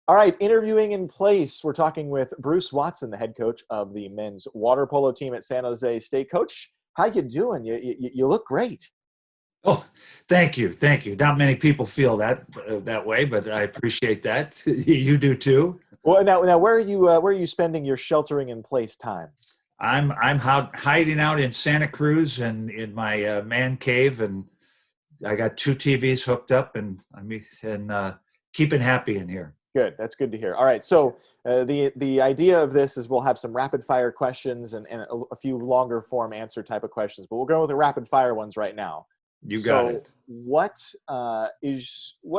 All right, interviewing in place. We're talking with Bruce Watson, the head coach of the men's water polo team at San Jose State. Coach, how you doing? You look great. Oh, thank you, thank you. Not many people feel that way, but I appreciate that. You do too. Well, now where are you spending your sheltering in place time? I'm hiding out in Santa Cruz and in my man cave, and I got two TVs hooked up, and keeping happy in here. Good. That's good to hear. All right. So the idea of this is we'll have some rapid fire questions and a few longer form answer type of questions, but we'll go with the rapid fire ones right now. You got So it. what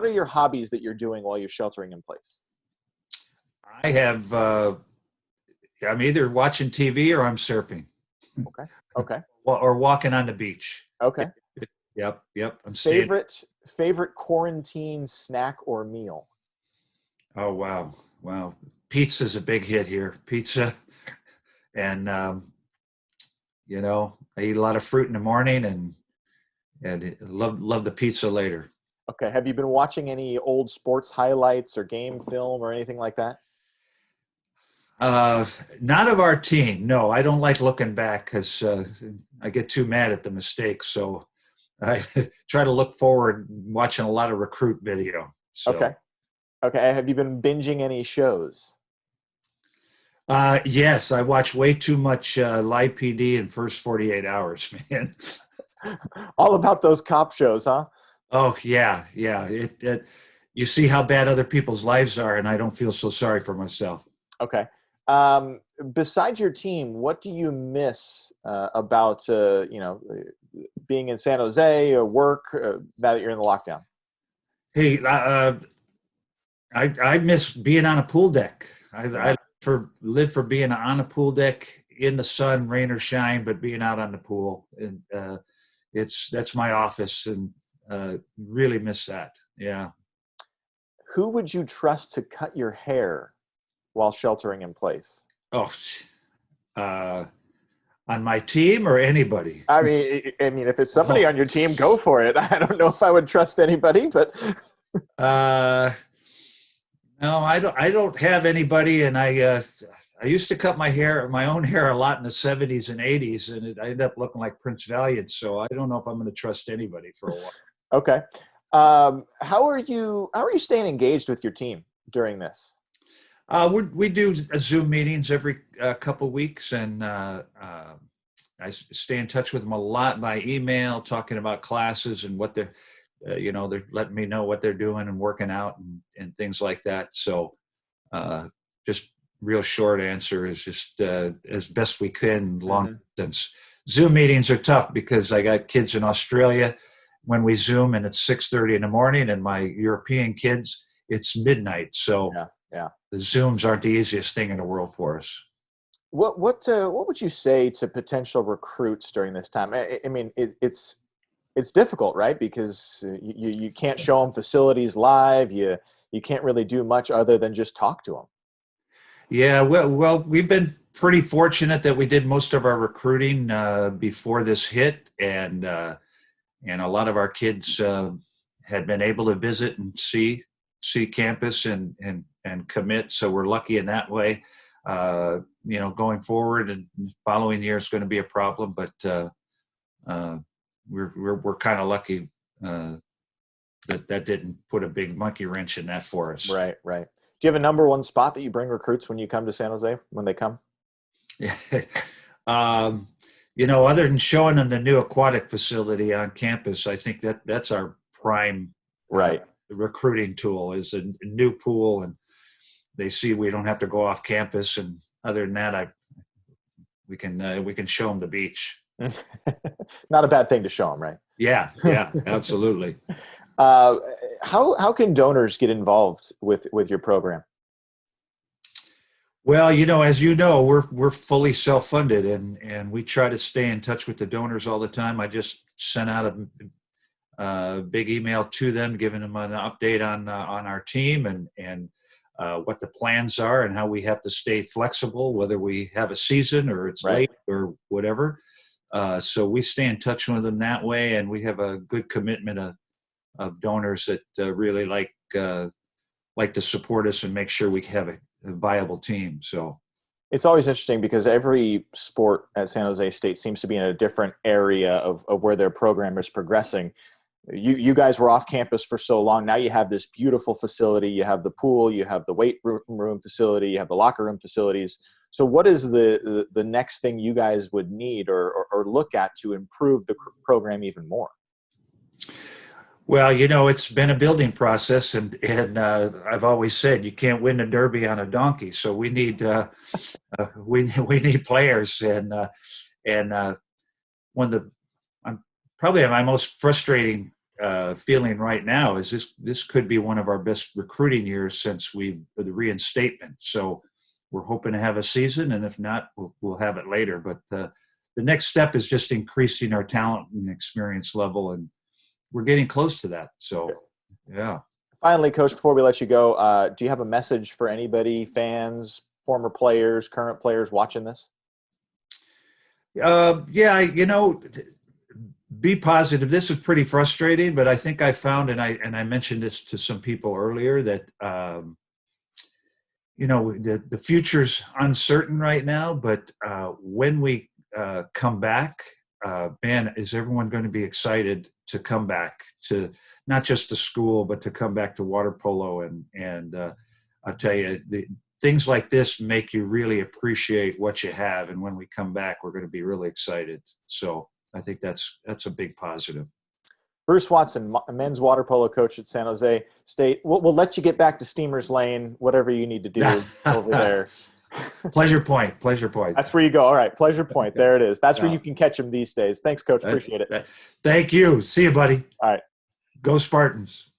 are your hobbies that you're doing while you're sheltering in place? I have. I'm either watching TV or I'm surfing, Okay. Okay. or walking on the beach. Okay. Yep, yep. I'm staying. Favorite quarantine snack or meal? Oh wow, wow. Pizza's a big hit here. Pizza, and I eat a lot of fruit in the morning, and love the pizza later. Okay. Have you been watching any old sports highlights or game film or anything like that? Uh, Not of our team. No, I don't like looking back because I get too mad at the mistakes. So I try to look forward, watching a lot of recruit video. Okay. So Okay. Have you been binging any shows? yes, I watch way too much Live PD in first 48 hours, man. All about those cop shows, huh? Oh yeah, yeah. You see how bad other people's lives are, and I don't feel so sorry for myself. Okay. Besides your team, what do you miss about being in San Jose or work now that you're in the lockdown? Hey, I miss being on a pool deck. Yeah. I live for being on a pool deck in the sun, rain or shine, but being out on the pool, and that's my office, and really miss that. Yeah. Who would you trust to cut your hair while sheltering in place? Oh, uh, on my team or anybody? I mean, if it's somebody Oh, on your team, go for it. I don't know if I would trust anybody, but uh, no, I don't have anybody, and I used to cut my own hair a lot in the '70s and '80s, and I ended up looking like Prince Valiant. So I don't know if I'm going to trust anybody for a while. okay. How are you staying engaged with your team during this? We do Zoom meetings every couple of weeks, and stay in touch with them a lot by email, talking about classes and what they're letting me know what they're doing and working out and things like that. So just real short answer is just as best we can long Hmm. distance. Zoom meetings are tough because I got kids in Australia when we Zoom and it's 6:30 in the morning, and my European kids, it's midnight. So Yeah, yeah. the Zooms aren't the easiest thing in the world for us. What would you say to potential recruits during this time? It's difficult, right? Because you can't show them facilities live. You can't really do much other than just talk to them. Yeah, well, we've been pretty fortunate that we did most of our recruiting before this hit, and a lot of our kids had been able to visit and see campus and commit. So we're lucky in that way. Going forward and following year is going to be a problem, but uh, we're kind of lucky that didn't put a big monkey wrench in that for us. Right, right. Do you have a number one spot that you bring recruits when you come to San Jose when they come? um, Other than showing them the new aquatic facility on campus, I think that's our prime Right. recruiting tool is a new pool, and they see we don't have to go off campus. And other than that, we can show them the beach. Not a bad thing to show them, right? Yeah, yeah, absolutely. Uh, how can donors get involved with your program? Well, as you know, we're fully self-funded, and we try to stay in touch with the donors all the time. I just sent out a big email to them, giving them an update on our team and what the plans are and how we have to stay flexible, whether we have a season or it's Right. late or whatever. So we stay in touch with them that way, and we have a good commitment of donors that really like like to support us and make sure we have a viable team. So it's always interesting because every sport at San Jose State seems to be in a different area of where their program is progressing. You guys were off campus for so long. Now you have this beautiful facility. You have the pool, you have the weight room facility, you have the locker room facilities. So what is the next thing you guys would need or look at to improve the program even more? Well, it's been a building process, and I've always said you can't win a derby on a donkey. So we need we need players, and one of the probably my most frustrating feeling right now is this could be one of our best recruiting years since the reinstatement. So we're hoping to have a season, and if not, we'll have it later. But the next step is just increasing our talent and experience level, and we're getting close to that. So, yeah. Finally, Coach, before we let you go, do you have a message for anybody, fans, former players, current players watching this? Yeah, be positive. This is pretty frustrating, but I think I found, and I mentioned this to some people earlier, that the future's uncertain right now. But when we come back, man, is everyone going to be excited to come back to not just to school, but to come back to water polo. And I'll tell you, things like this make you really appreciate what you have. And when we come back, we're going to be really excited. So I think that's a big positive. Bruce Watson, men's water polo coach at San Jose State. We'll let you get back to Steamers Lane, whatever you need to do over there. Pleasure Point. That's where you go. All right, Pleasure Point. There it is. That's where you can catch them these days. Thanks, Coach. Appreciate it. Thank you. See you, buddy. All right. Go Spartans.